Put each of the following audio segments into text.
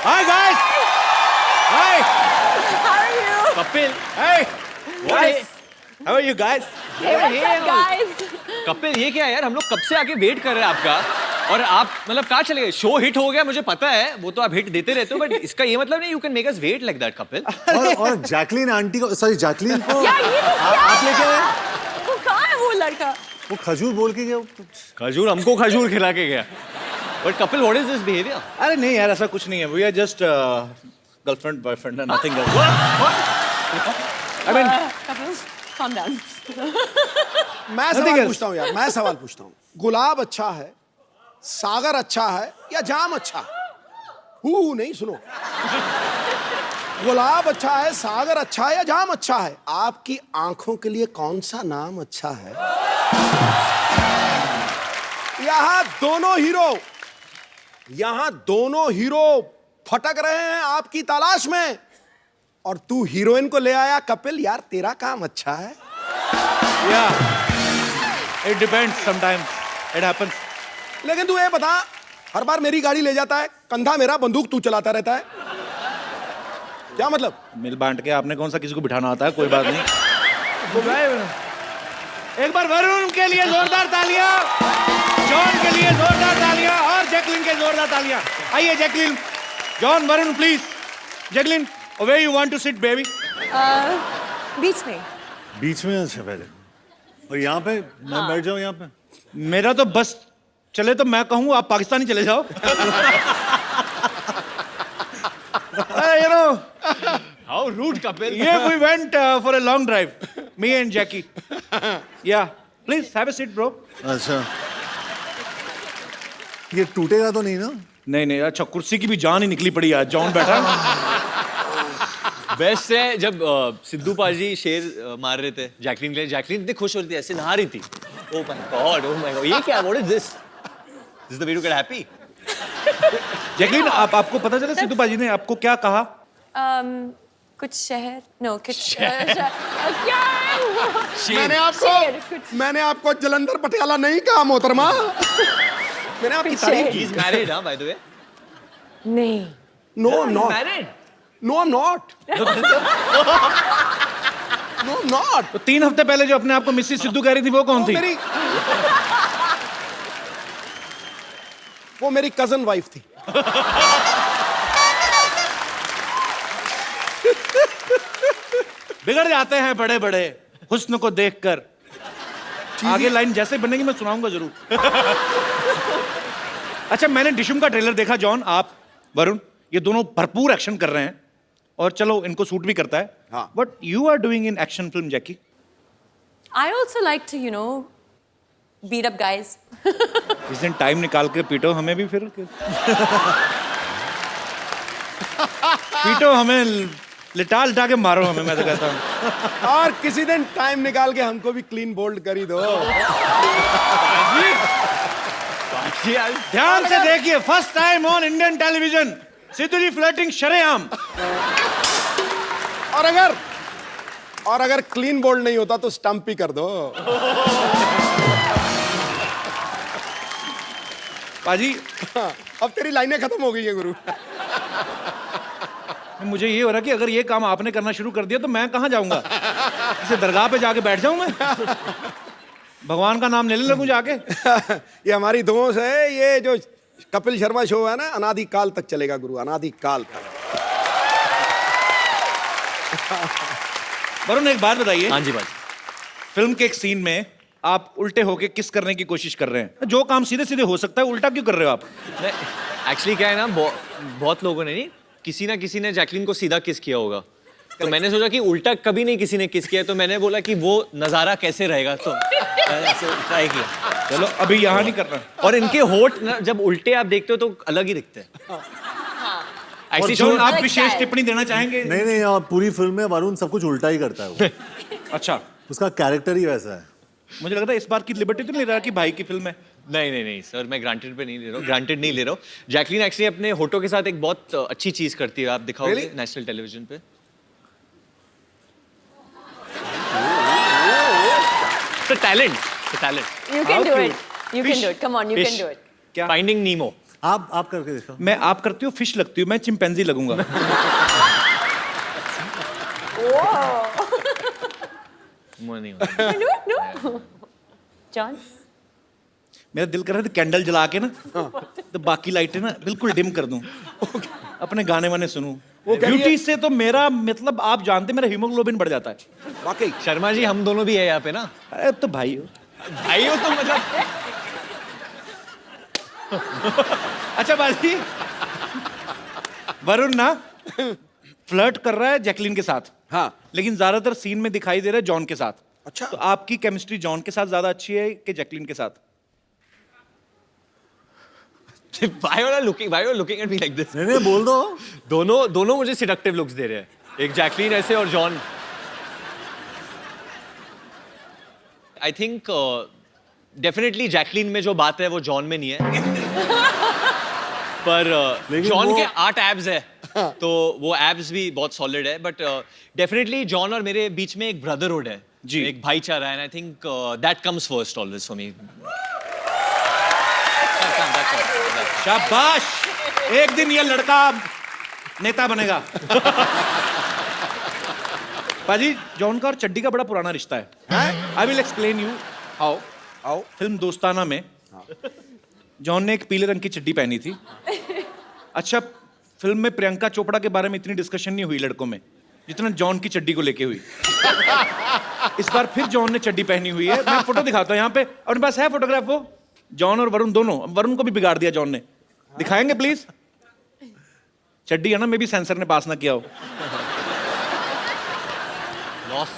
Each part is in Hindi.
Hi guys. Hi. How are you? Kapil. Hey. Guys. How are you guys? Hey, what's up, guys? Kapil ये क्या है यार, हम लोग कब से आके वेट कर रहे हैं आपका, और आप मतलब कहाँ चले गए? शो हिट हो गया मुझे पता है, वो तो आप हिट देते रहते हो, बट इसका ये मतलब नहीं you can make us wait like that Kapil. और जैकलीन आंटी को, सॉरी जैकलीन को यार ये तो क्या आप लेके है? आए? वो कहाँ है वो लड़का? वो खजूर बोल के गया। खजूर हमको खजूर खिला के गया। But Kapil what is this behaviour? अरे नहीं यार ऐसा कुछ नहीं है. We are just girlfriend boyfriend and nothing else. I mean Kapil, calm down. मैं सवाल पूछता हूँ यार, मैं सवाल पूछता हूँ. गुलाब अच्छा है, सागर अच्छा है या जाम अच्छा है? नहीं सुनो. गुलाब अच्छा है, सागर अच्छा है या जाम अच्छा है? आपकी आंखों के लिए कौन सा नाम अच्छा है? यहाँ दोनों हीरो फटक रहे हैं आपकी तलाश में, और तू हीरोइन को ले आया. कपिल यार तेरा काम अच्छा है. yeah. It depends sometimes. It happens. लेकिन तू ये बता, हर बार मेरी गाड़ी ले जाता है, कंधा मेरा, बंदूक तू चलाता रहता है, क्या मतलब? मिल बांट के आपने कौन सा किसी को बिठाना आता है, कोई बात नहीं. एक बार वरुण के लिए जोरदार तालियां, जॉन के लिए जोरदार तालियां और जैकलिन के जोरदार तालियां. आइए Jacqueline, John, Varun please. Jacqueline, where you want to sit baby? बीच में. बीच में अच्छा पहले, और यहाँ पे मैं बैठ जाऊँ यहाँ पे. मेरा तो बस चले तो मैं कहूँ आप पाकिस्तानी चले जाओ. You know, how rude Kapil. yeah, we went for a long drive, me and Jackie. Yeah, please have a seat, bro. अच्छा, ये टूटेगा तो नहीं ना? नहीं अच्छा, कुर्सी की भी जान ही निकली पड़ी आज. जॉन बैठा. बेस्ट है जब सिद्धू पाजी शेर मार रहे थे जैकलीन के लिए, जैकलीन इतनी खुश हो रही थी, ऐसे नहा रही थी. ओह माय गॉड, ये क्या, what is this? This is the way to get happy. Jacqueline, आपको पता चला सिद्धू पाजी ने आपको क्या कहा? कुछ शहर, नो कुछ क्या? मैंने आपको जलंधर पटियाला नहीं कहा मोहतरमा. मैंने आपकी तारीफ ही इज मैरिड, हां, बाय द वे. नहीं. No not. Married? No I am not. No not. तो 3 हफ्ते पहले जो अपने आप को मिसेस सिद्धू कह रही थी वो कौन थी? वो मेरी कजन वाइफ थी. बिगड़ जाते हैं बड़े बड़े हुस्न को देखकर. आगे लाइन जैसे बनेगी मैं सुनाऊंगा जरूर. अच्छा, मैंने डिशुम का ट्रेलर देखा. जॉन, आप, वरुण, ये दोनों भरपूर एक्शन कर रहे हैं और चलो इनको सूट भी करता है. हाँ. But you are doing in action film Jackie. I also like to, you know, beat up guys. इस दिन टाइम निकाल के पीटो हमें भी फिर. पीटो हमें, लिटा लिटा के मारो हमें, मैं तो कहता हूँ. और किसी दिन टाइम निकाल के हमको भी क्लीन बोल्ड कर ही दो. ध्यान से देखिए, first time on Indian television, Sidhu ji flirting शरेआम. और अगर क्लीन बोल्ड नहीं होता तो स्टंप ही कर दो. पाजी, अब तेरी लाइनें खत्म हो गई है गुरु. मुझे ये हो रहा कि अगर ये काम आपने करना शुरू कर दिया तो मैं कहाँ जाऊंगा? इसे दरगाह पे जाके बैठ जाऊं मैं? भगवान का नाम लेने लगूं जाके? ये हमारी दोस्त है. ये जो कपिल शर्मा शो है ना, अनादि काल तक चलेगा गुरु, अनादि काल तक. वरुण, एक बात बताइए. हाँ जी भाई. फिल्म के एक सीन में आप उल्टे होके किस करने की कोशिश कर रहे हैं? जो काम सीधे सीधे हो सकता है उल्टा क्यों कर रहे हो आप? एक्चुअली क्या है ना, बहुत लोगों ने नहीं, किसी ना किसी ने जैकलीन को सीधा किस किया होगा, तो मैंने सोचा कि उल्टा कभी नहीं किसी ने किस किया, तो मैंने बोला कि वो नजारा कैसे रहेगा, तो ट्राई किया. चलो अभी यहाँ नहीं करना. और इनके होठ ना जब उल्टे आप देखते हो तो अलग ही दिखते हैं. और जॉन, आप विशेष टिप्पणी देना चाहेंगे? नहीं, और पूरी फिल्म में वरुण सब कुछ उल्टा ही करता है वो. अच्छा, उसका कैरेक्टर ही वैसा है. मुझे लगता है इस बार की लिबर्टी तो नहीं रहा कि भाई की फिल्म है. नहीं सर, मैं ग्रांटेड नहीं ले रहा हूँ. जैकलीन एक्चुअली अपने होठों के साथ एक बहुत अच्छी चीज करती है, आप दिखाओगे नेशनल टेलीविजन पे. Talent. You can do it. You can do it. Come on, you can do it. Finding Nemo. आप करके देखो। मैं आप करती हूँ फिश लगती हूँ, मैं चिंपैंजी लगूंगा। मुंह नहीं होता। No. John? मेरा दिल कर रहा था कैंडल जला के ना तो बाकी लाइटें ना बिल्कुल डिम कर दूं, अपने गाने वाने सुनूं। ब्यूटी से तो मेरा मतलब आप जानते मेरा हीमोग्लोबिन बढ़ जाता है। वाकई शर्मा जी हम दोनों भी है यहाँ पे ना। अरे तो भाई हो। भाई हो तो मतलब अच्छा बाजी, वरुण ना फ्लर्ट कर रहा है जैकलीन के साथ, हाँ। लेकिन ज्यादातर सीन में दिखाई दे रहा है जॉन के साथ। अच्छा। तो आपकी केमिस्ट्री जॉन के साथ ज्यादा अच्छी है कि जैकलीन के साथ? why are you looking at me like this? नहीं बोल दो। दोनों मुझे सिडक्टिव लुक्स दे रहे हैं, एक जैकलीन ऐसे और John. I think definitely Jacqueline में जो बात है वो जॉन में नहीं है। पर लेकिन जॉन वो- के 8 एब्स है तो वो एब्स भी बहुत सॉलिड है। बट डेफिनेटली जॉन और मेरे बीच में एक ब्रदरहुड है जी। एक भाईचारा है। And I think that comes first always for me. शाबाश, एक दिन ये लड़का नेता बनेगा। बाजी, जॉन का और चड्डी का बड़ा पुराना रिश्ता है। I will explain you how. आओ। फिल्म दोस्ताना में जॉन ने एक पीले रंग की चड्डी पहनी थी। अच्छा, फिल्म में प्रियंका चोपड़ा के बारे में इतनी डिस्कशन नहीं हुई लड़कों में जितना जॉन की चड्डी को लेके हुई। इस बार फिर जॉन ने चड्डी पहनी हुई है। मैं फोटो दिखाता हूँ यहाँ पे, अपने पास है फोटोग्राफ वो? जॉन और वरुण दोनों। वरुण को भी बिगाड़ दिया जॉन ने। दिखाएंगे प्लीज? चड्डी है ना, मे भी सेंसर ने पास ना किया हो। लॉस।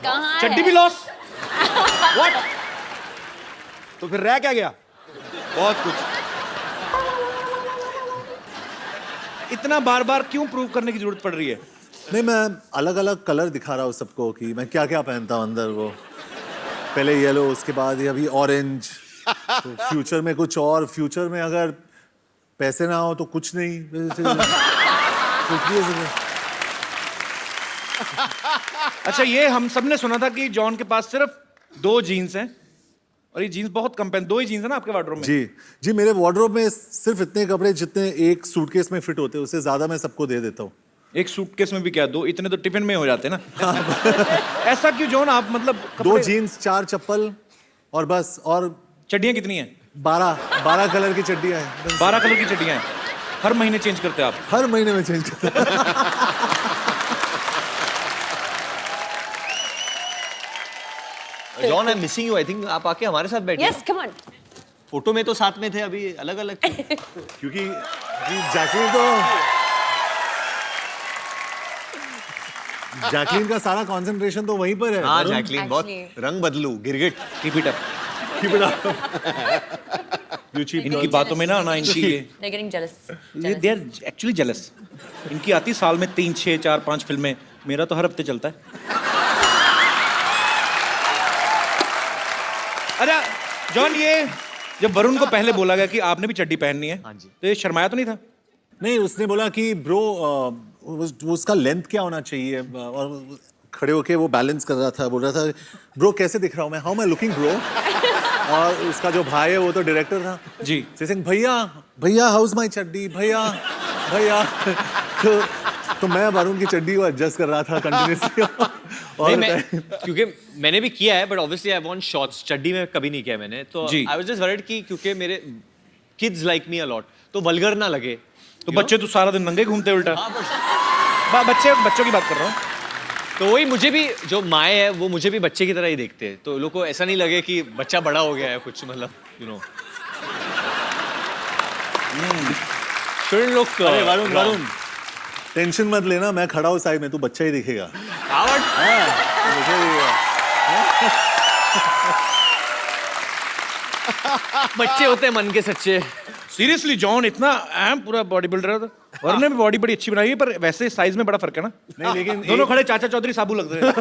कहाँ चड्डी है? भी लॉस। व्हाट? तो फिर रह क्या गया? बहुत कुछ। इतना बार बार क्यों प्रूव करने की जरूरत पड़ रही है? नहीं, मैं अलग अलग कलर दिखा रहा हूँ सबको कि मैं क्या क्या पहनता हूँ अंदर। वो पहले येलो, उसके बाद ये अभी ऑरेंज, तो फ्यूचर में कुछ और। फ्यूचर में अगर पैसे ना हो तो कुछ नहीं। कुछ भी हो सकता है। अच्छा, ये हम सब ने सुना था कि जॉन के पास सिर्फ 2 जीन्स हैं और ये जीन्स बहुत कम पहन। 2 ही जीन्स है ना आपके वार्डरोब में? जी, मेरे वार्डरोब में सिर्फ इतने कपड़े जितने एक सूटकेस में फिट होते हैं, उससे ज्यादा मैं सबको दे देता हूँ। एक सूटकेस में भी क्या 2? इतने तो टिफिन में हो जाते ना। ऐसा क्यों जॉन? आप मतलब 2 कपड़े- जीन्स, 4 चप्पल और बस। और चड्डियां कितनी हैं? 12 कलर की चड्डियां हैं। 12 कलर की चड्डियां हैं। हर महीने चेंज करते हैं आप? हर महीने में चेंज करता हूं। John I am missing you. I think आप आके हमारे साथ बैठे। Yes, come on. फोटो में तो साथ में थे, अभी अलग अलग। क्योंकि जैकलीन का सारा कंसंट्रेशन तो वहीं पर है। हाँ वरुण, जैकलीन बहुत Actually. रंग बदलू गिरगिट। Keep it up. keep it up. You cheap इनकी girls. बातों में ना आना। इनकी They're getting jealous. ये दे आर एक्चुअली जेलस। इनकी आती साल में 3, 6, 4, 5 फिल्में। मेरा तो हर हफ्ते चलता है। अच्छा जॉन, ये जब वरुण को पहले बोला गया कि आपने भी चड्डी पहननी है, हाँ जी। तो ये शर्माया तो नहीं था? नहीं, उसने बोला कि ब्रो उसका लेंथ क्या होना चाहिए, और खड़े होके वो बैलेंस कर रहा था। बोल रहा था ब्रो कैसे दिख रहा हूँ मैं, हाउ मैं लुकिंग ब्रो। और उसका जो भाई है वो तो डायरेक्टर था जी। सिंह, भैया हाउस माई चड्डी, भैया। तो मैं वरुण की चड्डी को एडजस्ट कर रहा था कंटिन्यूसली। नहीं, मैं क्योंकि मैंने भी किया है but obviously I want shorts. चड्डी में कभी नहीं किया मैंने, तो जी। आई वाज जस्ट वरीड कि क्योंकि मेरे kids like me a lot, तो वल्गर ना लगे। तो बच्चे तो सारा दिन नंगे घूमते उल्टा। हाँ, बस बच्चों की बात कर रहा हूँ। तो वही, मुझे भी जो माए है वो मुझे भी बच्चे की तरह ही देखते हैं, तो लोगों को ऐसा नहीं लगे कि बच्चा बड़ा हो गया है कुछ, मतलब यू नो। Should look. अरे वरुण टेंशन मत लेना, मैं खड़ा हूँ साइड में, तू बच्चा ही दिखेगा। बच्चा ही दिखेगा। बच्चे होते हैं मन के सच्चे। सीरियसली जॉन इतना अहम पूरा बॉडी बिल्डर है। वरुण ने भी बॉडी बड़ी अच्छी बनाई है, पर वैसे साइज में बड़ा फर्क है ना। नहीं, लेकिन दोनों खड़े चाचा चौधरी साबू लग रहे हैं।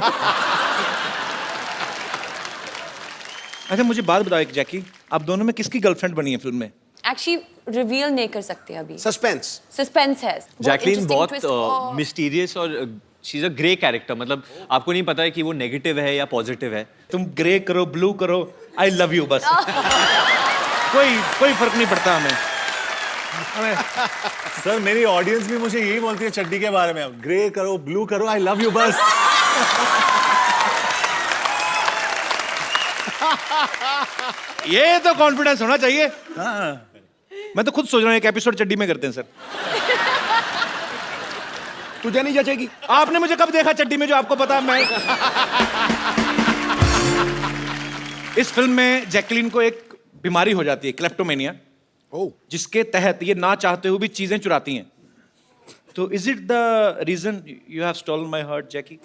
अच्छा मुझे बात बताओ एक, जैकी, आप दोनों में किसकी गर्लफ्रेंड बनी है फिल्म में? Actually, reveal नहीं कर सकते अभी. सस्पेंस। Suspense है. जैकलीन interesting बहुत twist और- मिस्टीरियस और she is a grey character, मतलब आपको नहीं पता है कि वो नेगेटिव है या पॉजिटिव है। तुम ग्रे करो, ब्लू करो, आई लव यू बस। कोई फर्क नहीं पड़ता हमें। सर मेरी ऑडियंस भी मुझे यही बोलती है चड्डी के बारे में, ग्रे करो ब्लू करो, आई लव यू बस। ये तो कॉन्फिडेंस होना चाहिए। हाँ। मैं तो खुद सोच रहा हूँ एक एपिसोड चड्डी में करते हैं सर। तुझे नहीं जचेगी। आपने मुझे कब देखा चड्डी में जो आपको पता? मैं इस फिल्म में जैकलीन को एक बीमारी हो जाती है, क्लेप्टोमेनिया, ओह, जिसके तहत ये ना चाहते हुए भी चीजें चुराती हैं। तो is it the reason you have stolen my heart Jackie?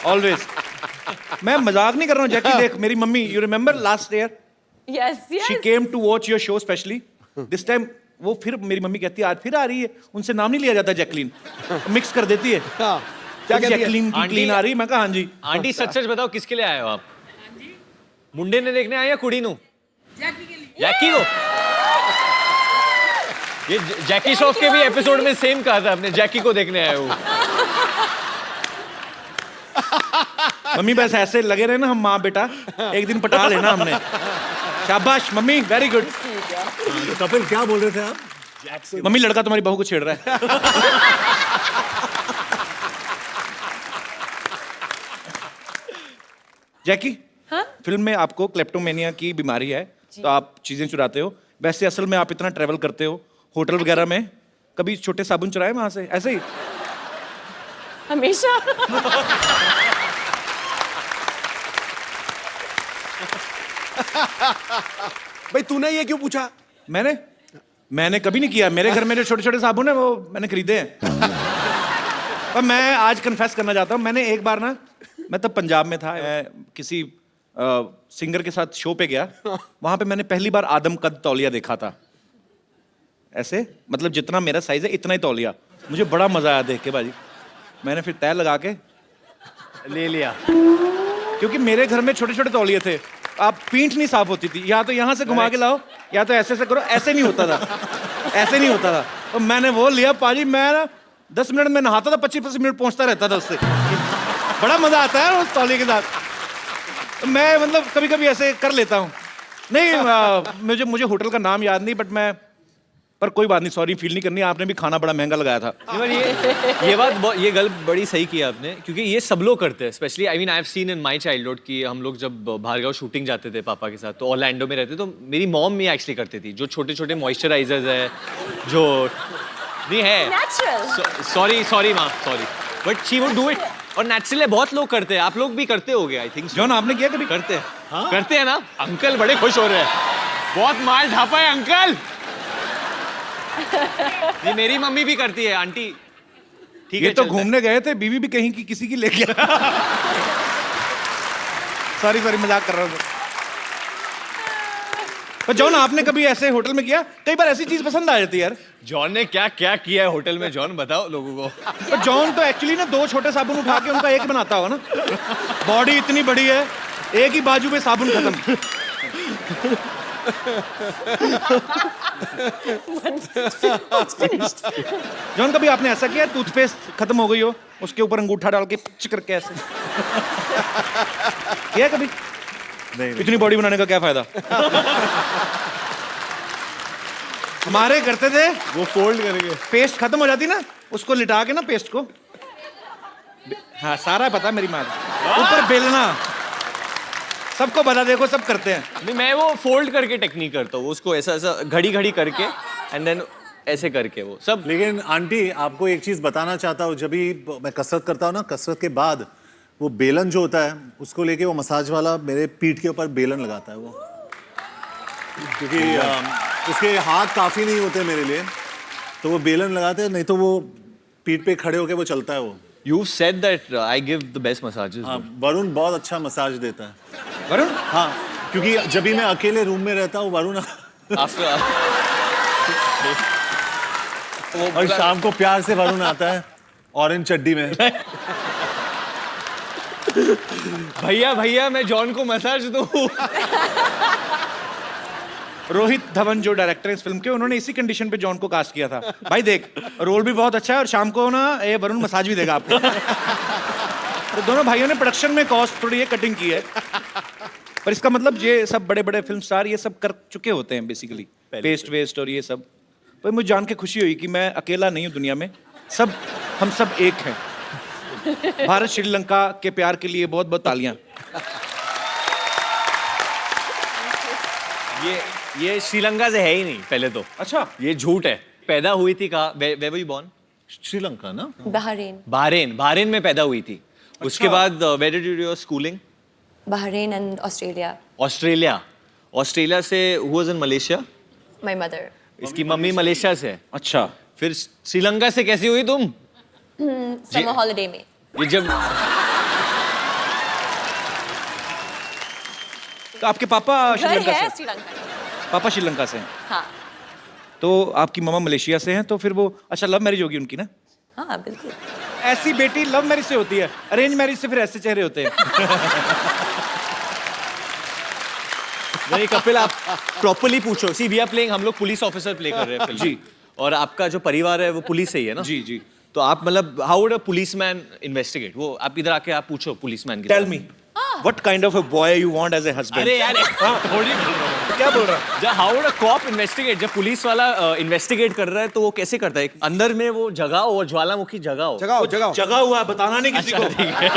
Always. मैं मजाक नहीं कर रहा हूँ जैकी। देख मेरी mummy, you remember last year Yes, yes. She came to watch your show specially. This time वो फिर मेरी मम्मी कहती है आज फिर आ रही है, उनसे नाम नहीं लिया जाता जैकलीन, मिक्स कर देती है। हाँ, क्या कहती है? जैकलीन की आंटी- क्लीन आ रही है। मैं कहा हाँ जी। आंटी सच सच बताओ किसके लिए आए हो आप? मुंडे ने देखने आए या कुड़ी नु? जैकी को। ये जैकी श्रॉफ के भी एपिसोड में सेम कहा था आपने, जैकी को देखने आए हो। मम्मी बस ऐसे लगे रहे ना हम माँ बेटा, एक दिन पटा लेना हमने। शाबाश मम्मी, वेरी गुड। तो कपिल क्या बोल रहे थे आप? मम्मी लड़का तुम्हारी बहू को छेड़ रहा है। जैकी, हाँ? फिल्म में आपको क्लेप्टोमेनिया की बीमारी है, तो आप चीजें चुराते हो। वैसे असल में आप इतना ट्रेवल करते हो होटल वगैरह में, कभी छोटे साबुन चुराए वहां से ऐसे ही? हमेशा। भाई तूने ये क्यों पूछा? मैंने कभी नहीं किया। मेरे घर में जो छोटे छोटे साबुन है वो मैंने खरीदे हैं। पर मैं आज कन्फेस करना चाहता हूँ, मैंने एक बार ना, मैं तब पंजाब में था, मैं किसी सिंगर के साथ शो पे गया। वहां पे मैंने पहली बार आदम कद तौलिया देखा था। ऐसे मतलब जितना मेरा साइज है इतना ही तौलिया। मुझे बड़ा मजा आया देख के भाजी। मैंने फिर तय लगा के ले लिया। क्योंकि मेरे घर में छोटे छोटे तौलिए थे, आप पीठ नहीं साफ होती थी। या तो यहाँ से घुमा के लाओ या तो ऐसे करो, ऐसे नहीं होता था, ऐसे नहीं होता था। तो मैंने वो लिया पाजी। मैं ना 10 मिनट में नहाता था, 25-25 मिनट पहुंचता रहता था उससे। बड़ा मजा आता है उस तौलिए के साथ। तो मैं मतलब कभी कभी ऐसे कर लेता हूँ। नहीं मुझे होटल का नाम याद नहीं, बट मैं, पर कोई बात नहीं, सॉरी फील नहीं करनी। आपने भी खाना बड़ा महंगा लगाया था। ये गल बड़ी सही की आपने, क्योंकि ये सब लोग करते हैं। Specially I mean I have seen in my childhood कि हम लोग जब भार्गव शूटिंग जाते थे पापा के साथ, तो ऑरलैंडो में रहते, तो मेरी मॉम भी एक्चुअली करती थी। जो छोटे छोटे मॉइस्चराइजर्स है, जो नहीं है, Natural. सॉरी माँ, sorry, but she would do it. और नेचुरली बहुत लोग करते हैं। आप लोग भी करते होगे आई थिंक। जॉन आपने किया कभी? करते हैं, करते हैं ना। अंकल बड़े खुश हो रहे हैं, बहुत माल ढापा है अंकल। ये मेरी मम्मी भी करती है आंटी। ठीक ये है, तो चलता है। घूमने गए थे, बीवी भी कहीं की किसी की ले गया। सॉरी मजाक कर रहा हूँ। पर जॉन आपने कभी ऐसे होटल में किया? कई बार ऐसी चीज पसंद आ जाती है यार। जॉन ने क्या क्या किया है होटल में, जॉन बताओ लोगों को। पर जॉन तो एक्चुअली ना 2 छोटे साबुन उठा के उनका एक बनाता होगा ना। बॉडी इतनी बड़ी है, एक ही बाजू पे साबुन खत्म। It's finished. जॉन कभी आपने ऐसा किया टूथपेस्ट खत्म हो गई हो, उसके ऊपर अंगूठा डाल के पिच करके ऐसे किया कभी? नहीं इतनी बॉडी बनाने का क्या फायदा? हमारे करते थे, वो फोल्ड करेंगे। पेस्ट खत्म हो जाती ना, उसको लिटा के ना पेस्ट को, हाँ सारा पता है मेरी माँ को। ऊपर बेलना, सबको पता, देखो सब करते हैं। नहीं, मैं वो फोल्ड करके टेक्निक करता हूँ, उसको ऐसा ऐसा घड़ी घड़ी करके एंड देन ऐसे करके वो सब। लेकिन आंटी आपको एक चीज बताना चाहता हूँ, जब भी मैं कसरत करता हूँ ना, कसरत के बाद वो बेलन जो होता है उसको लेके वो मसाज वाला मेरे पीठ के ऊपर बेलन लगाता है वो, क्योंकि उसके हाथ काफी नहीं होते मेरे लिए, तो वो बेलन लगाते हैं, नहीं तो वो पीठ पे खड़े होके वो चलता है वो। You said that I give the best massages. हाँ, वरुण बहुत अच्छा मसाज देता है। वरुण? हाँ, क्योंकि जब भी मैं अकेले रूम में रहता हूँ वरुण After और शाम को प्यार से वरुण आता है ऑरेंज चड्डी में। भैया मैं जॉन को मसाज दूं। रोहित धवन जो डायरेक्टर है इस फिल्म के, उन्होंने इसी कंडीशन पे जॉन को कास्ट किया था। भाई देख, रोल भी बहुत अच्छा है और शाम को ना ये वरुण मसाज भी देगा आपको। तो दोनों भाइयों ने प्रोडक्शन में कॉस्ट थोड़ी ये कटिंग की है। पर इसका मतलब ये सब बड़े बड़े फिल्म स्टार ये सब कर चुके होते हैं बेसिकली, पेस्ट वेस्ट और ये सब। पर मुझे जान के खुशी हुई कि मैं अकेला नहीं हूँ दुनिया में, हम सब एक हैं। भारत श्रीलंका के प्यार के लिए बहुत बहुत तालियां। ये श्रीलंका से है ही नहीं पहले तो। अच्छा, ये झूठ है। पैदा हुई थी कहाँ? Where were you born? Sri Lanka ना? Bahrain. बहरीन में पैदा हुई थी। उसके बाद where did you do your schooling? Bahrain and Australia. Australia से who was in Malaysia? My mother. इसकी मम्मी मलेशिया से है। अच्छा। फिर श्रीलंका से कैसी हुई तुम? Summer holiday में. ये जब तो आपके पापा घर श्रीलंका है से? श्रीलंका में. पापा श्रीलंका से हैं। हाँ. तो आपकी मामा मलेशिया से हैं, तो फिर वो अच्छा लव मैरिज होगी उनकी ना? हाँ बिल्कुल. ऐसी बेटी लव मैरिज से होती है, अरेंज मैरिज से फिर ऐसे चेहरे होते हैं। नहीं कपिल, आप प्रॉपर्ली पूछो। सी वी आर प्लेइंग, हम लोग पुलिस ऑफिसर प्ले कर रहे हैं फिल्म। जी। और आपका जो परिवार है वो पुलिस से ही है ना? जी जी। तो आप मतलब how would a policeman investigate? वो आप इधर आके आप पूछो पुलिसमैन की। Tell me what kind of a boy you want as a husband? अरे यार थोड़ी क्या बोल रहा है? जब how would a cop investigate? जब पुलिस वाला इन्वेस्टिगेट कर रहा है तो वो कैसे करता है? अंदर में वो जगह हो, ज्वालामुखी जगह हो। जगाओ जगह हुआ है, बताना नहीं किसी को। ठीक है।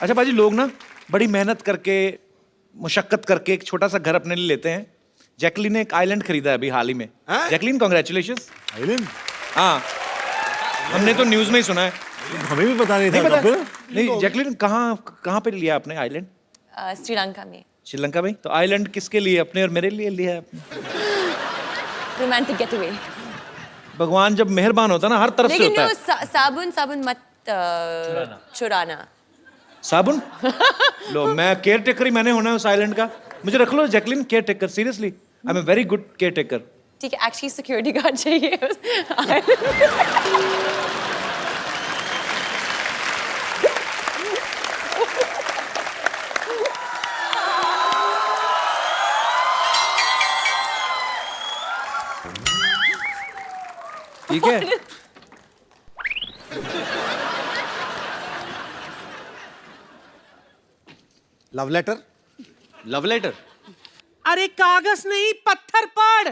अच्छा बाजी, लोग ना बड़ी मेहनत करके, मुशक्कत करके एक छोटा सा घर अपने लिए लेते हैं। जैकलीन ने एक आइलैंड खरीदा है अभी हाल ही में। Jacqueline congratulations. आइलैंड? हाँ, हमने तो न्यूज में ही सुना है। हमें भी पता नहीं था पता? कपिल। नहीं, जैकलीन कहाँ पे लिया आपने आइलैंड? श्रीलंका में. श्रीलंका में? तो आइलैंड किसके लिए, अपने और मेरे लिए लिया है आपने? Romantic getaway. भगवान जब मेहरबान होता है ना, हर तरफ से लेकिन होता वो है। साबुन मत चुराना. साबुन? लो, मैं केयर टेकर ही मैंने होना है उस आइलैंड का। मुझे रख लो Jacqueline care taker, seriously I am a very good care taker. ठीक है, एक्चुअली सिक्योरिटी गार्ड चाहिए. ठीक है। Love letter? Love letter? अरे कागज नहीं, पत्थर पड़.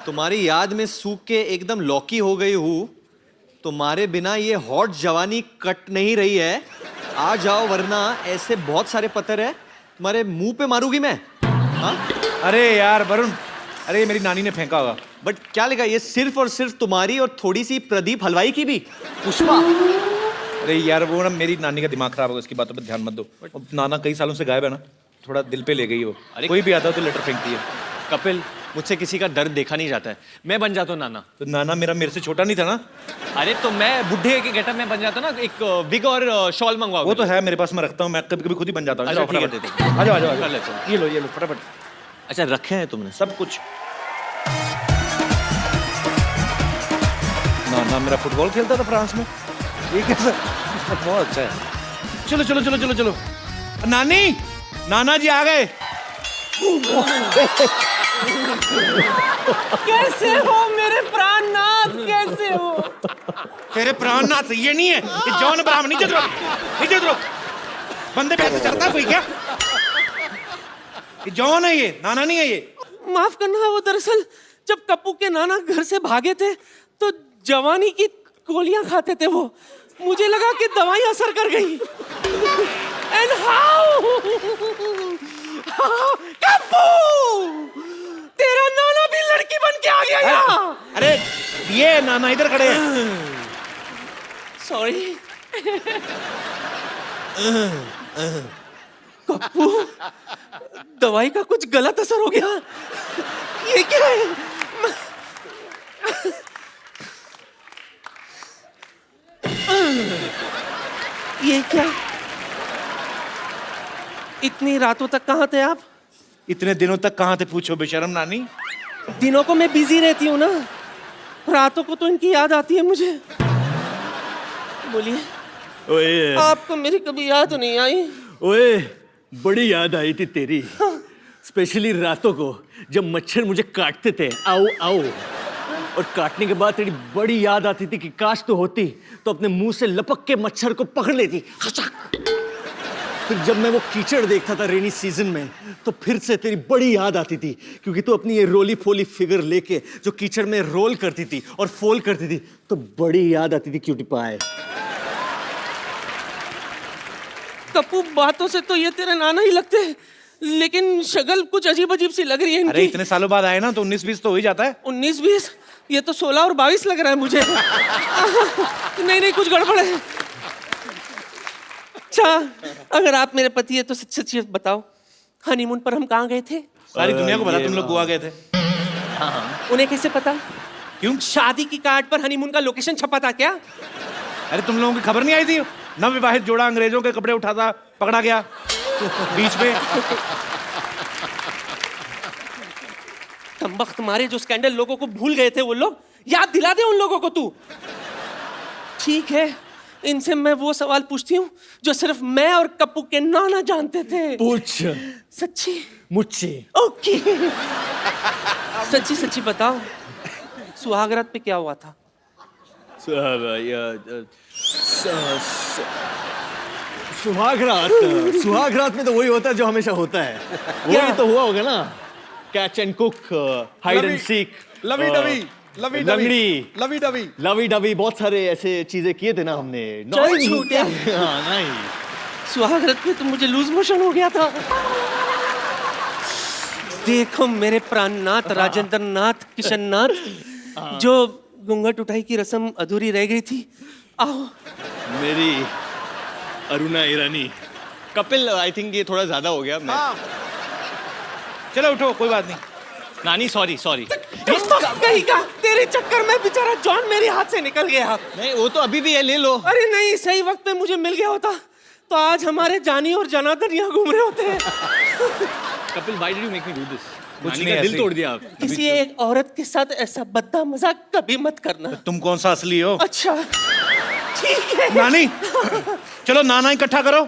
तुम्हारी याद में सूख के एकदम लौकी हो गई हूँ। तुम्हारे बिना ये हॉट जवानी कट नहीं रही है। आ जाओ वरना ऐसे बहुत सारे पत्थर है तुम्हारे मुंह पे मारूंगी मैं। हाँ? अरे यार वरुण, अरे मेरी नानी ने फेंका होगा। बट क्या लिखा? ये सिर्फ और सिर्फ तुम्हारी और थोड़ी सी प्रदीप हलवाई की भी। पुष्पा। अरे यार वो ना मेरी नानी का दिमाग खराब होगा, उसकी बातों पर ध्यान मत दो। अब नाना कई सालों से गायब है ना, थोड़ा दिल पे ले गई वो। अरे कोई भी आता है तो लेटर फेंकती है। कपिल, मुझसे किसी का दर्द देखा नहीं जाता है। मैं बन जाता हूँ नाना। तो नाना मेरे से छोटा नहीं था ना? अरे तो मैं बुढ़े के गेटअप में बन जाता ना, एक विग और शॉल मंगवाओ। वो तो है मेरे पास, मैं रखता हूँ, मैं कभी कभी खुद ही बन जाता हूँ। अच्छा, जाओ, ठीक है, फटाफट। ठीक है। आ जाओ आ जाओ आ कर जाओ। लेता हूँ। ये लो फटाफट, अच्छा रखे हैं तुमने सब कुछ। नाना मेरा फुटबॉल खेलता था फ्रांस में। ये कैसा? बहुत अच्छा है। चलो चलो चलो चलो चलो। नानी, नाना जी आ गए। कैसे हो मेरे प्राणनाथ, कैसे हो? तेरे प्राणनाथ ये नहीं है, ये जॉन अब्राहम। नीचे उतरो, नीचे उतरो। बंदे पे ऐसे चढ़ता है कोई क्या? ये जॉन है, ये नाना नहीं है ये। माफ करना, वो दरअसल जब कप्पू के नाना घर से भागे थे तो जवानी की गोलियां खाते थे वो। मुझे लगा कि दवाई असर कर गई। एंड हाउ कप्पू, तेरा नाना भी लड़की बन के आ गया यहाँ। अरे ये नाना इधर खड़े हैं। सॉरी कप्पू, दवाई का कुछ गलत असर हो गया। ये क्या है? ये क्या? इतनी रातों तक कहाँ थे आप? इतने दिनों तक कहाँ थे पूछो बेशरम नानी। दिनों को मैं बिजी रहती हूँ ना, रातों को तो इनकी याद आती है मुझे। बोलिए, ओए आपको मेरी कभी याद नहीं आई? ओए, बड़ी याद आई थी तेरी, स्पेशली रातों को जब मच्छर मुझे काटते थे। आओ आओ। और काटने के बाद तेरी बड़ी याद आती थी कि काश तो होती तो अपने मुंह से लपक के मच्छर को पकड़ लेती। फिर जब मैं वो कीचड़ देखता था रेनी सीजन में तो फिर से तेरी बड़ी याद आती थी, क्योंकि तू अपनी ये रोली फोली फिगर लेके जो कीचड़ में रोल करती थी और फोल करती थी तो बड़ी याद आती थी क्यूटी पाए। कप्पू बातों से तो ये तेरे नाना ही लगते हैं, लेकिन शक्ल कुछ अजीब अजीब सी लग रही है अरे इनकी। इतने सालों बाद आए ना तो 19-20 तो हो ही जाता है। 19-20, ये तो 16 और 22 लग रहा है मुझे। नहीं नहीं, कुछ गड़बड़ है। अच्छा, अगर आप मेरे पति है तो सच सच ये बताओ, हनीमून पर हम कहाँ गए थे? सारी दुनिया को पता तुम लोग गोवा गए थे। उन्हें कैसे पता? क्यों? शादी की कार्ड पर हनीमून का लोकेशन छपा था क्या? अरे तुम लोगों की खबर नहीं आई थी? नवविवाहित जोड़ा अंग्रेजों के कपड़े उठाता पकड़ा गया बीच में। कमबख्त मारे, जो स्कैंडल लोगों को भूल गए थे वो लोग, याद दिला दे उन लोगों को तू। ठीक है, इनसे मैं वो सवाल पूछती हूँ जो सिर्फ मैं और कप्पू के नाना जानते थे। पूछ सच्ची? मुझसे। ओके। सच्ची सच्ची बताओ, सुहागरात पे क्या हुआ था? सुहागरात में तो वही होता है जो हमेशा होता है। वही तो हुआ होगा ना, catch and cook, hide and seek, lovey dovey, lovey dovey, लंगड़ी, लवी डवी, लवी डबी, बहुत सारे ऐसे चीजें किए थे ना हमने। चल छूटे। हाँ नहीं, सुहागरात पे तो मुझे लूज मोशन हो गया था। देखो मेरे प्राणनाथ, राजेंद्र नाथ, किशन नाथ, जो घूंघट उठाई की रस्म अधूरी रह गई थी, आओ। मेरी अरुणा ईरानी। कपिल, आई थिंक ये थोड़ा ज्यादा हो गया। मैं चलो उठो, कोई बात नहीं। नानी सॉरी सॉरी। कहीं का तेरे चक्कर में बेचारा जॉन मेरे हाथ से निकल गया। नहीं, वो तो अभी भी है, ले लो। अरे नहीं, सही वक्त पे मुझे मिल गया होता तो आज हमारे जानी और जनार्दन यहाँ घूम रहे होते हैं। Kapil, why did you make me do this? कुछ नानी नहीं, का दिल ऐसे तोड़ दिया आप। किसी एक औरत के साथ ऐसा बद्दा मजाक कभी मत करना। तुम कौन सा असली हो? अच्छा ठीक है। नानी, चलो नाना इकट्ठा करो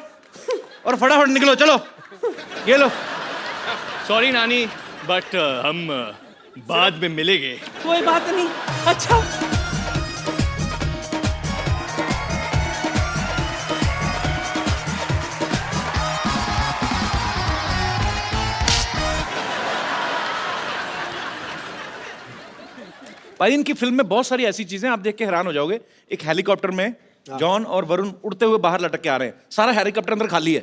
और फटाफट निकलो, चलो। ये लो। सॉरी नानी, बट हम बाद में मिलेंगे। कोई बात नहीं। अच्छा भाई, इनकी फिल्म में बहुत सारी ऐसी चीजें आप देख के हैरान हो जाओगे। एक हेलीकॉप्टर में जॉन और वरुण उड़ते हुए बाहर लटक के आ रहे हैं, सारा हेलीकॉप्टर अंदर खाली है।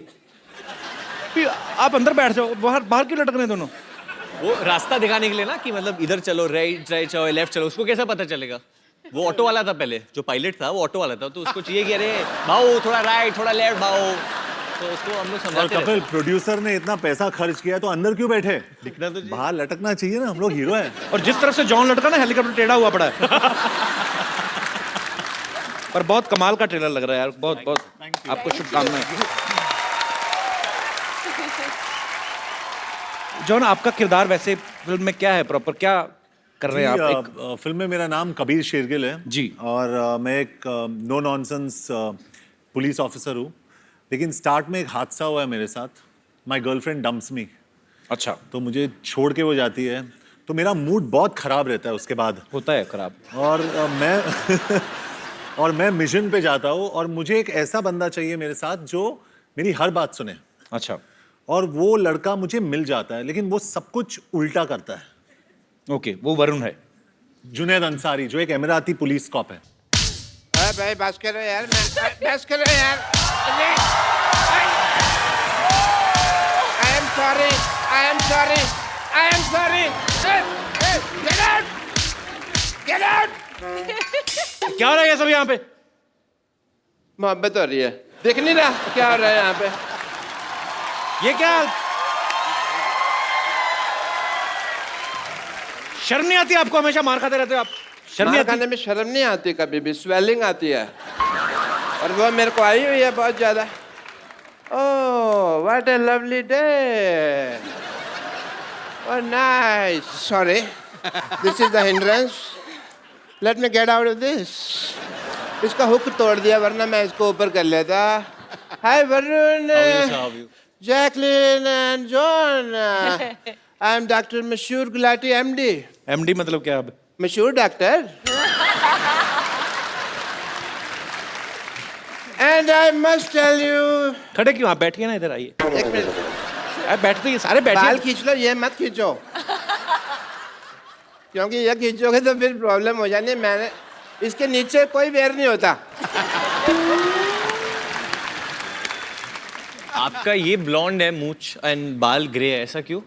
फिर आप अंदर बैठ जाओ, बाहर बाहर क्यों लटक रहे हैं दोनों? वो रास्ता दिखाने के लिए ना, कि मतलब इधर चलो, राइट राइट चलो, लेफ्ट चलो। उसको कैसा पता चलेगा? वो ऑटो वाला था पहले, जो पायलट था वो ऑटो वाला था, तो उसको चाहिए कि अरे भाऊ थोड़ा राइट थोड़ा लेफ्ट भाऊ, तो उसको हम लोग और समझाते रहते कपिल, प्रोड्यूसर ने इतना पैसा खर्च किया तो अंदर क्यों बैठे? दिखना तो चाहिए। बाहर लटकना चाहिए ना, हम लोग हीरो हैं। और जिस तरफ से जॉन लटका ना, हेलीकॉप्टर टेढ़ा हुआ पड़ा है। पर बहुत कमाल का ट्रेलर लग रहा है यार, बहुत बहुत आपको शुभकामनाएं। जॉन, आपका किरदार वैसे फिल्म में क्या है, प्रॉपर क्या कर रहे हैं आप? एक फिल्म में मेरा नाम कबीर शेरगिल है जी। और मैं एक नो नॉनसेंस पुलिस ऑफिसर हूँ। लेकिन स्टार्ट में एक हादसा हुआ है मेरे साथ। माय गर्लफ्रेंड डम्प्स मी। अच्छा, तो मुझे छोड़ के वो जाती है, तो मेरा मूड बहुत खराब रहता है उसके बाद। होता है खराब। और मैं और मैं मिशन पे जाता हूँ और मुझे एक ऐसा बंदा चाहिए मेरे साथ जो मेरी हर बात सुने। अच्छा, और वो लड़का मुझे मिल जाता है, लेकिन वो सब कुछ उल्टा करता है। ओके, वो वरुण है। जुनैद अंसारी, जो एक एमिराती पुलिस कॉप है। अरे भाई बस करो यार, बस करो यार। I am sorry, I am sorry, I am sorry. Get out, get out. क्या हो रहा है ये सब यहाँ पे? मोहब्बत हो रही है, देख नहीं रहा क्या हो रहा है यहाँ पे? ये क्या? शर्म नहीं आती आपको? हमेशा मार खाते रहते हो आप, शर्म नहीं मार आती? खाने में शर्म नहीं आती, कभी भी स्वेलिंग आती है, और वो मेरे को आई हुई है बहुत ज्यादा। Oh what a lovely day, oh nice, sorry this is the hindrance, let me get out of this. इसका हुक तोड़ दिया, वरना मैं इसको ऊपर कर लेता। Hi Varun, Jacqueline and John, I am doctor Mashhoor Gulati MD। MD मतलब क्या? अब मशहूर doctor. And I must tell you. खड़े क्यों आप बैठिए ना, इधर आइए। एक मिनट, आप बैठते ही सारे बाल बैठिए। खींच लो, ये मत खींचो, क्योंकि ये खींचोगे तो फिर प्रॉब्लम हो जानी है। मैंने इसके नीचे कोई वेयर नहीं होता। आपका ये ब्लॉन्ड है मूछ एंड बाल ग्रे है, ऐसा क्यों?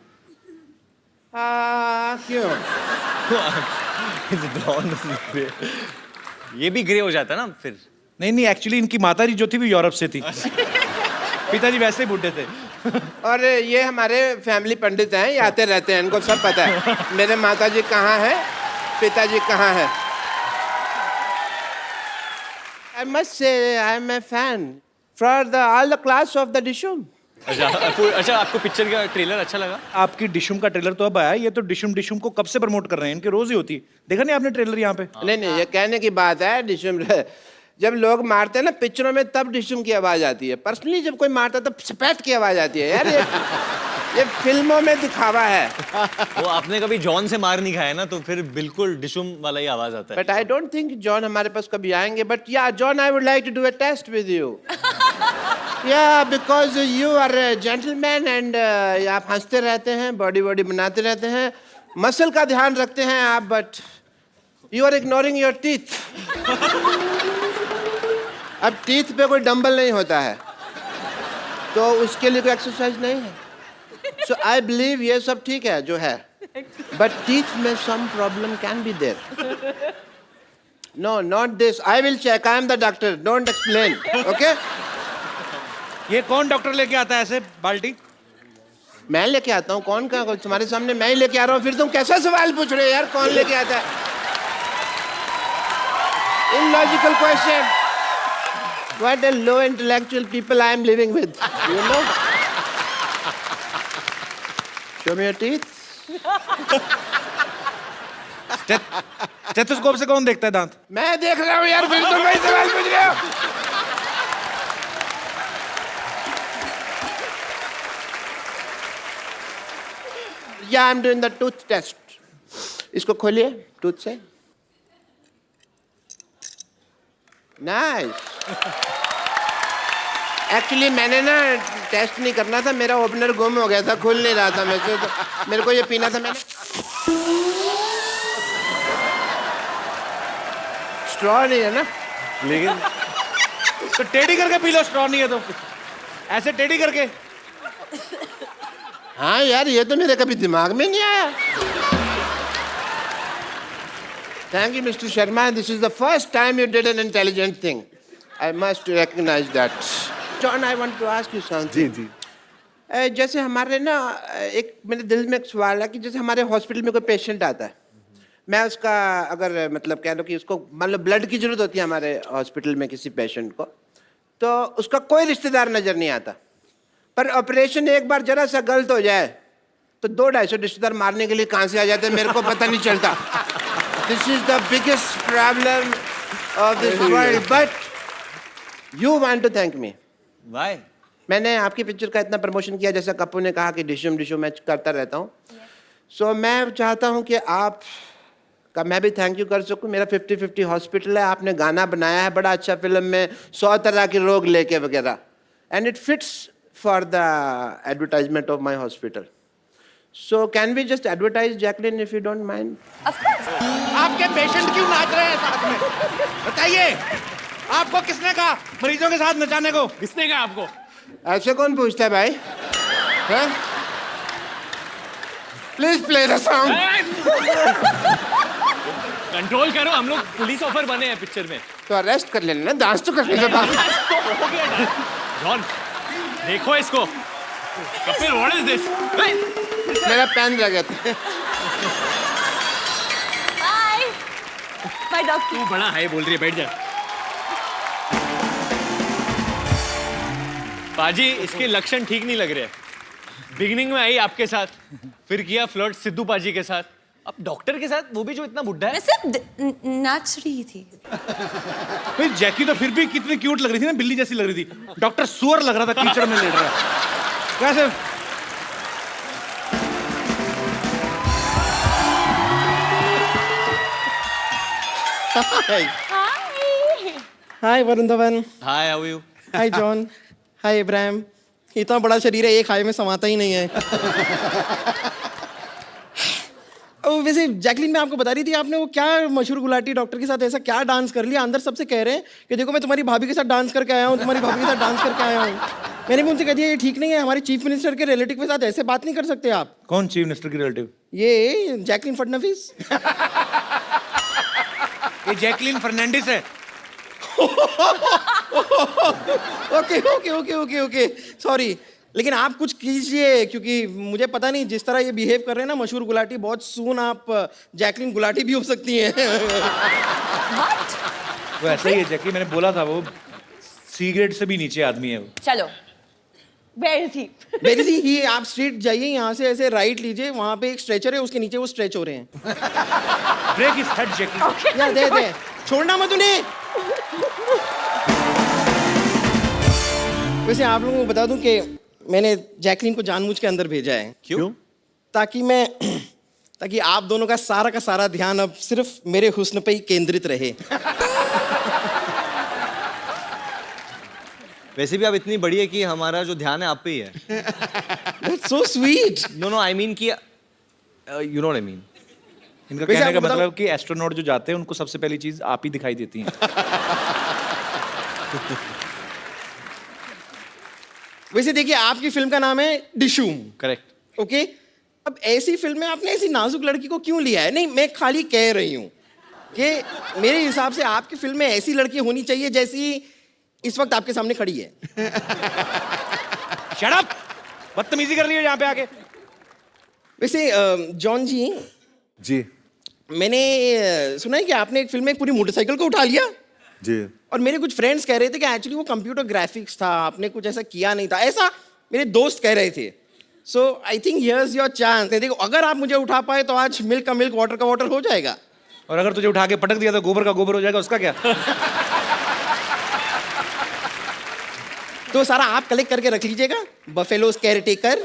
क्यों? ब्लॉन्ड ग्रे, ये भी ग्रे हो जाता ना फिर। नहीं नहीं, एक्चुअली इनकी माता जी जो थी वो यूरोप से थी। पिताजी वैसे ही बूढ़े थे। और ये हमारे फैमिली पंडित हैं, ये आते रहते हैं, इनको सब पता है मेरे माताजी कहाँ हैं, पिताजी कहाँ हैं। I must say I am a fan for all the class of the Dishum. अच्छा, आपको पिक्चर का ट्रेलर अच्छा लगा? आपकी डिशुम का ट्रेलर तो अब आया, ये तो डिशुम डिशुम को कब से प्रमोट कर रहे हैं, इनके रोज ही होती है। देखा नहीं आपने ट्रेलर यहाँ पे? नहीं नहीं, ये कहने की बात है। डिशुम जब लोग मारते हैं ना पिक्चरों में, तब डिशुम की आवाज आती है। पर्सनली जब कोई मारता है तब स्पैट की आवाज आती है। यार ये फिल्मों में दिखावा है। वो आपने कभी जॉन से मार नहीं खाया ना, तो फिर बिल्कुल डिशुम वाला ही आवाज आता है। But I don't think John हमारे पास कभी आएंगे। But yeah John, I would like to do a test with you. Yeah because you are a gentleman and आप हंसते रहते हैं, बॉडी बॉडी बनाते रहते हैं, मसल का ध्यान रखते हैं आप, but you are ignoring your teeth. अब टीथ पे कोई डंबल नहीं होता है, तो उसके लिए कोई एक्सरसाइज नहीं है। सो आई बिलीव ये सब ठीक है जो है, बट टीथ में some problem can be there. No, not this. I will check, I am the doctor, don't explain, okay? ये कौन डॉक्टर लेके आता है ऐसे बाल्टी? मैं लेके आता हूँ। कौन का? तुम्हारे सामने मैं ही लेके आ रहा हूँ। फिर तुम कैसा सवाल पूछ रहे हो यार, कौन लेके आता है? Illogical question. What a low intellectual people I am living with, you know? Show me your teeth. Stethoscope से कौन देखता है दांत? मैं देख रहा हूँ यार, फिर तुम वही सवाल पूछ रहे हो। Yeah, I'm doing the tooth test. इसको खोलिए टूथ से। नाइस। एक्चुअली मैंने ना टेस्ट नहीं करना था, मेरा ओपनर गुम हो गया था, खुल नहीं रहा था मेरे से, तो मेरे को ये पीना था। मैंने स्ट्रॉ नहीं है ना, लेकिन तो टेढ़ी करके पी लो, स्ट्रॉ नहीं है तो ऐसे टेढ़ी करके। हाँ यार, ये तो मेरे कभी दिमाग में नहीं आया। Thank you, Mr. Sharma. This is the first time you did an intelligent thing. I must recognize that. John, I want to ask you something. जी जी। जैसे हमारे ना एक मेरे दिल में एक सवाल है कि जैसे हमारे हॉस्पिटल में कोई पेशेंट आता है, मैं उसका अगर मतलब कह लो कि उसको मान लो ब्लड की जरूरत होती है हमारे हॉस्पिटल में किसी पेशेंट को, तो उसका कोई रिश्तेदार नजर नहीं आता, पर ऑपरेशन एक बार जरा सा गलत हो जाए तो 200-250 रिश्तेदार मारने के लिए कहाँ से आ जाते हैं, मेरे को पता नहीं चलता। This is the biggest problem of this world. But you want to thank me. Why? मैंने आपकी पिक्चर का इतना प्रमोशन किया, जैसा कप्पू ने कहा कि डिशुम डिशुम मैं करता रहता हूँ। सो मैं चाहता हूँ कि आप का मैं भी थैंक यू कर सकूँ। मेरा 50-50 हॉस्पिटल है, आपने गाना बनाया है बड़ा अच्छा फिल्म में, 100 तरह के रोग लेके वगैरह, and it fits for the advertisement of my hospital. So can we just advertise Jacqueline if you don't mind? Of course. आपके पेशेंट क्यों नाच रहे हैं साथ में? बताइए, आपको किसने कहा मरीजों के साथ नचाने को? किसने कहा आपको? ऐसे कौन पूछता है भाई? Please play the song. Control करो, हम लोग पुलिस ऑफर बने हैं पिक्चर में। तो अरेस्ट कर लेना ना, डांस तो कर लेना। जॉन, देखो इसको। Kapil, what is this? मेरा पेन रह गया था। Bye. Bye, doctor. तू बड़ा हाई बोल रही है, बैठ जा। पाजी, इसके लक्षण ठीक नहीं लग रहे। बिगिनिंग में आई आपके साथ, फिर किया फ्लर्ट सिद्धू पाजी के साथ, अब डॉक्टर के साथ, वो भी जो इतना बुड्ढा है। मैं सिर्फ नाच रही थी। फिर जैकी तो फिर भी कितनी क्यूट लग रही थी ना, बिल्ली जैसी लग रही थी। डॉक्टर सुअर लग रहा था, कीचड़ में लेट रहा है। कैसे? Hi Hi. Hi Varun Dhawan, hi, how you? Hi John, hi Ibrahim. इतना बड़ा शरीर है, एक हाय में समाता ही नहीं है। वैसे जैकलिन, मैं आपको बता रही थी, आपने वो क्या मशहूर गुलाटी डॉक्टर के साथ ऐसा क्या डांस कर लिया? अंदर सबसे कह रहे हैं कि देखो मैं तुम्हारी भाभी के साथ डांस करके आया हूँ, तुम्हारी भाभी के साथ डांस करके आया हूँ। मैंने भी उनसे कह दिया ये ठीक नहीं है, हमारे चीफ मिनिस्टर के रिलेटिव के साथ ऐसे बात नहीं कर सकते आप। कौन चीफ मिनिस्टर की रिलेटिव? ये जैकलिन फडणवीस। ये जैकलिन फर्नांडिस है। Okay okay okay okay okay, sorry. लेकिन आप कुछ कीजिए, क्योंकि मुझे पता नहीं जिस तरह ये बिहेव कर रहे हैं ना मशहूर गुलाटी, बहुत सून आप जैकलिन गुलाटी भी हो सकती हैं। What? वो ऐसा ही है जैकलिन, मैंने बोला था, वो सी ग्रेड से भी नीचे आदमी है वो। चलो. Where is he? मेरी सी ही, आप स्ट्रीट जाइए, यहाँ से ऐसे राइट लीजिए, वहाँ पे एक स्ट्रेचर है, उसके नीचे वो स्ट्रेच हो रहे हैं। Break is head Jacqueline. या दे छोड़ना मत उन्हें। वैसे आप लोगों को बता दूं कि मैंने जैकलिन को जानबूझ के अंदर भेजा है। क्यों? ताकि आप दोनों का सारा ध्यान अब सिर्फ मेरे हुस्न पे ही केंद्रित रहे। वैसे भी आप इतनी बड़ी है कि हमारा जो ध्यान है आप पे ही है। That's so sweet. No, I mean कि you know what I mean. इनका वैसे कहने का आपको बताऊं- मतलब कि एस्ट्रोनॉट जो जाते हैं उनको सबसे पहली चीज आप ही दिखाई देती हैं। वैसे देखिए, आपकी फिल्म का नाम है डिशूम, करेक्ट। ओके? अब ऐसी फिल्म में आपने ऐसी नाजुक लड़की को क्यों लिया है? नहीं, मैं खाली कह रही हूँ कि मेरे हिसाब से आपकी फिल्म में ऐसी लड़की होनी चाहिए जैसी इस वक्त आपके सामने खड़ी है। Shut up! बदतमीजी कर रही हो यहाँ पे आके। वैसे जॉन जी, जी मैंने सुना है कि आपने एक फिल्म में एक पूरी मोटरसाइकिल को उठा लिया, जी। और मेरे कुछ फ्रेंड्स कह रहे थे कि एक्चुअली वो कंप्यूटर ग्राफिक्स था, आपने कुछ ऐसा किया नहीं था, ऐसा मेरे दोस्त कह रहे थे। So I think here's your chance. देखो, अगर आप मुझे उठा पाए तो आज मिल्क का मिल्क, वाटर का वाटर हो जाएगा। और अगर तुझे उठा के पटक दिया तो गोबर का गोबर हो जाएगा, उसका क्या? तो सारा आप कलेक्ट करके रख लीजिएगा, बफेलोस केयर टेकर।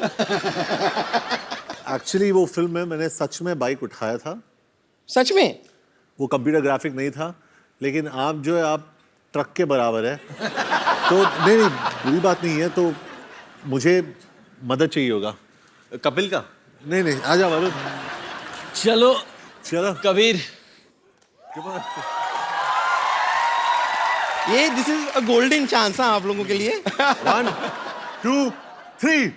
एक्चुअली वो फिल्म में मैंने सच में बाइक उठाया था। सच में? वो कंप्यूटर ग्राफिक नहीं था, लेकिन आप जो है आप ट्रक के बराबर है। तो नहीं बुरी बात नहीं है, तो मुझे मदद चाहिए होगा। कपिल का? नहीं आ जा वरुण। चलो चलो कबीर। ये this is a golden chance आप लोगों के लिए। 1 2 3।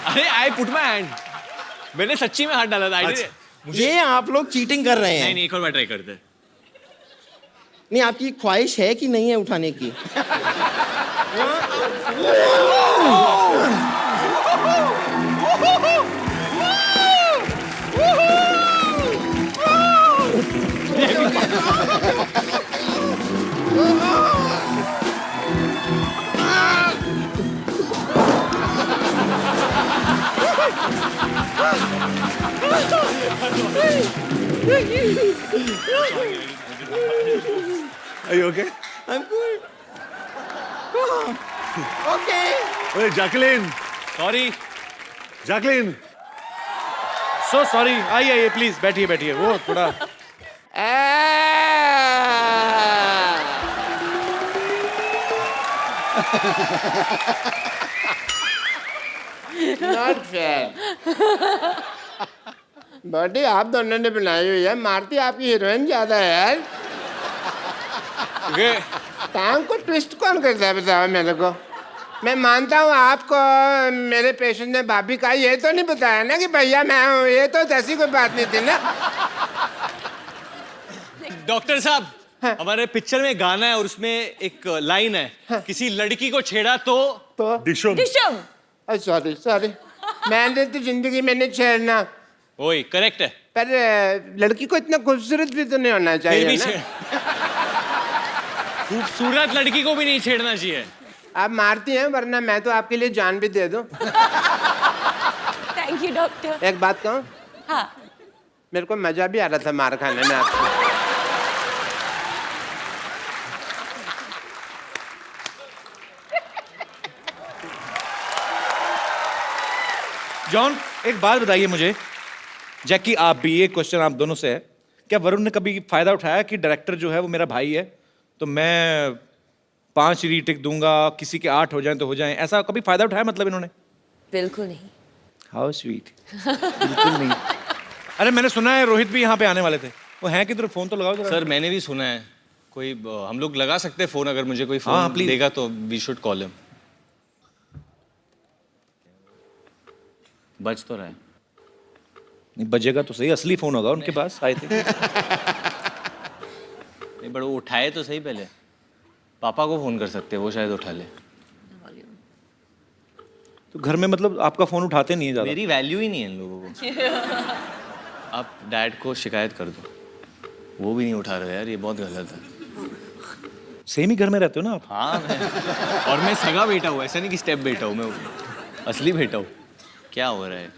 अरे आई पुट माय हैंड। मैंने सच्ची में हाथ डाला था। ये आप लोग चीटिंग कर रहे हैं। नहीं, एक और बार ट्राई करते हैं। नहीं, आपकी ख्वाहिश है कि नहीं है उठाने की? Are you okay? I'm good. Okay. ओए Jacqueline, sorry, Jacqueline. So sorry. आइए प्लीज, बैठिए बैठिए। वो थोड़ा नॉट फेयर। बॉडी आप दोनों ने बनाई हुई है, मारती आपकी हीरोइन ज्यादा है यार। टांग को ट्विस्ट कौन करता है बताओ मेरे को? मैं मानता हूँ आपको मेरे पेशेंट ने भाभी का ये तो नहीं बताया ना कि भैया मैं हूँ, ये तो ऐसी कोई बात नहीं थी ना। डॉक्टर साहब, हमारे पिक्चर में गाना है और उसमें एक लाइन है, किसी लड़की को छेड़ा तो डिशुम। Dishum. सॉरी सॉरी, मैंने तो जिंदगी में नहीं छेड़ना, वही करेक्ट है। पर लड़की को इतना खूबसूरत भी तो नहीं होना फिर भी चाहिए ना। खूबसूरत लड़की को भी नहीं छेड़ना चाहिए। आप मारती हैं, वरना मैं तो आपके लिए जान भी दे दूं। Thank you, doctor. एक बात कहूं, हाँ. मेरे को मजा भी आ रहा था मार खाने में आपसे। जॉन, एक बात बताइए मुझे, जैकी आप भी, ये क्वेश्चन आप दोनों से है, क्या वरुण ने कभी फायदा उठाया कि डायरेक्टर जो है वो मेरा भाई है, तो मैं 5 रीटेक दूंगा, किसी के 8 हो जाएं तो हो जाएं, ऐसा कभी फायदा उठाया मतलब इन्होंने? बिल्कुल नहीं. How sweet. बिल्कुल नहीं. अरे मैंने सुना है रोहित भी यहाँ पे आने वाले थे, वो हैं किधर? फोन तो लगाओ जरा. सर मैंने भी सुना है, कोई हम लोग लगा सकते हैं फोन, अगर मुझे कोई हाँ, फोन please. देगा तो वी शुड कॉल हिम. बज तो रहा है. नहीं बजेगा तो सही, असली फोन होगा उनके पास आए थे. नहीं बट वो उठाए तो सही पहले. पापा को फोन कर सकते हैं, वो शायद उठा ले. तो घर में मतलब आपका फोन उठाते नहीं है ज्यादा? मेरी वैल्यू ही नहीं है इन लोगों को. आप डैड को शिकायत कर दो, वो भी नहीं उठा रहे यार, ये बहुत गलत है. सेम ही घर में रहते हो ना आप? हाँ और मैं सगा बेटा हूँ, ऐसा नहीं कि स्टेप बेटा हूँ, मैं असली बेटा हूँ. क्या हो रहा है?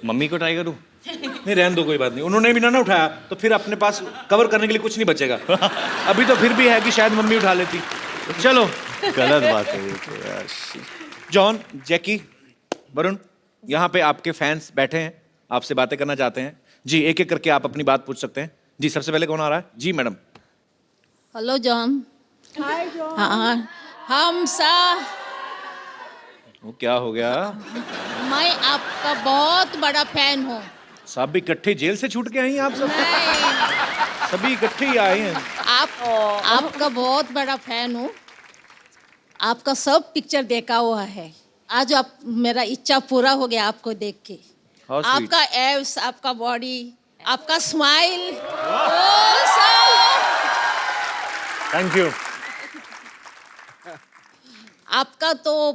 मम्मी को ट्राई करूँ? नहीं रहने दो, कोई बात नहीं. उन्होंने भी ना उठाया तो फिर अपने पास कवर करने के लिए कुछ नहीं बचेगा. अभी तो फिर भी है कि शायद मम्मी उठा लेती. चलो गलत बात है ये तो यार. जॉन, जैकी, वरुण, यहाँ पे आपके फैंस बैठे हैं, आपसे बातें करना चाहते हैं. जी एक एक करके आप अपनी बात पूछ सकते हैं. जी सबसे पहले कौन आ रहा है? जी madam. Hello John. Hi John. हाँ हम सा वो क्या हो गया? मैं आपका बहुत बड़ा फैन हूँ. सब भी इकट्ठे जेल से छूट के आई हैं आप सब? सभी इकट्ठे ही आए हैं. आपका बहुत बड़ा फैन हूँ. आपका सब पिक्चर देखा हुआ है. आज आप मेरा इच्छा पूरा हो गया आपको देख के. How sweet. आपका एब्स, आपका बॉडी, आपका स्माइल. Thank you. आपका तो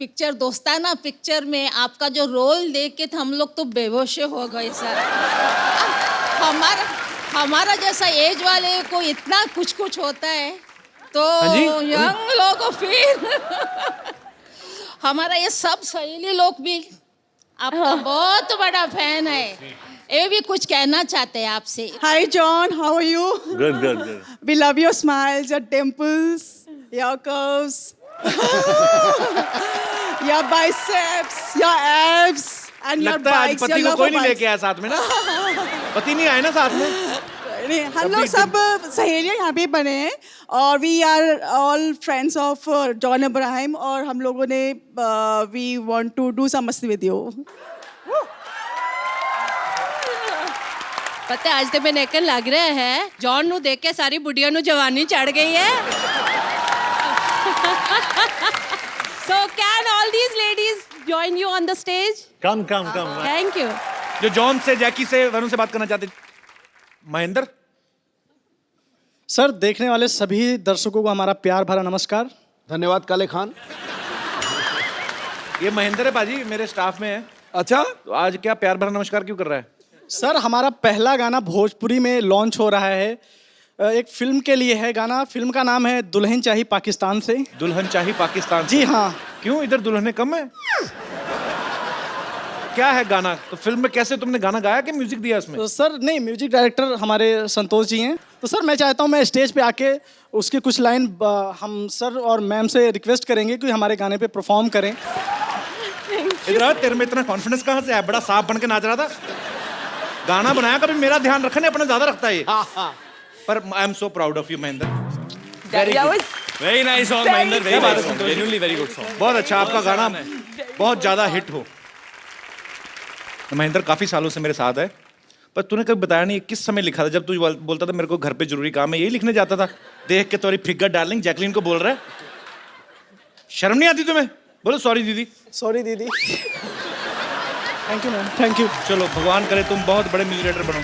पिक्चर दोस्ताना पिक्चर में आपका जो रोल देख के हम लोग तो बेहोश हो गए सर. हमारा जैसा एज वाले को इतना कुछ कुछ होता है तो यंग लोगों फिर हमारा ये सब सहेली लोग भी आपका बहुत बड़ा फैन है. ये भी कुछ कहना चाहते हैं आपसे. Hi John, how are you? Good good good. We love your smiles, your dimples, your curves, your biceps, your abs, and your लगता है आज bikes. पति your को कोई love नहीं for लेके आया साथ में ना. पति नहीं आए ना साथ में? नहीं, हम लोग सब सहेलियां यहाँ पे बने हैं और we are all friends of John Abraham और हम लोगों ने we want to do some masti with you. पता है, आज तो मैं नेकन लग रहा है. जॉन नु देख के सारी बुढ़िया नु जवानी चढ़ गई है. So can all these ladies join you on the stage? Come come come. Thank you. जो जॉन से, जैकी से, वरुण से बात करना चाहते. महेंद्र. सर देखने वाले सभी दर्शकों को हमारा प्यार भरा नमस्कार. धन्यवाद काले खान. ये महेंद्र है बाजी, मेरे स्टाफ में है. अच्छा, तो आज क्या प्यार भरा नमस्कार क्यों कर रहा है? सर हमारा पहला गाना भोजपुरी में लॉन्च हो रहा है. एक फिल्म के लिए है गाना. फिल्म का नाम है दुल्हन चाहिए पाकिस्तान से. दुल्हन चाहिए पाकिस्तान से? जी हाँ. क्यों, इधर दुल्हने कम है? क्या है गाना? तो फिल्म में कैसे तुमने गाना गाया कि म्यूजिक दिया इसमें? तो सर नहीं, म्यूजिक डायरेक्टर हमारे संतोष जी हैं. तो सर मैं चाहता हूँ मैं स्टेज पे आके उसकी कुछ लाइन हम सर और मैम से रिक्वेस्ट करेंगे कि हमारे गाने पे परफॉर्म करें. इधर तेरे में इतना कॉन्फिडेंस कहाँ से है? बड़ा सांप बन के नाच रहा था. गाना बनाया कभी मेरा ध्यान रखने अपना ज्यादा रखता है ये. पर I am so proud of you Mahendra. Very nice song Mahendra, very nice song, genuinely very good song. बहुत अच्छा, आपका गाना बहुत ज्यादा हिट हो. महेंद्र काफी सालों से मेरे साथ है, पर तूने कभी बताया नहीं किस समय लिखा था. जब तू बोलता था मेरे को घर पे जरूरी काम है, यही लिखने जाता था. देख के तुम्हारी फिगर डार्लिंग जैकलीन को बोल रहा है. शर्म नहीं आती तुम्हें? बोलो सॉरी दीदी. सॉरी दीदी. Thank you ma'am. Thank you. चलो भगवान करे तुम बहुत बड़े म्यूजिक डायरेक्टर बनो.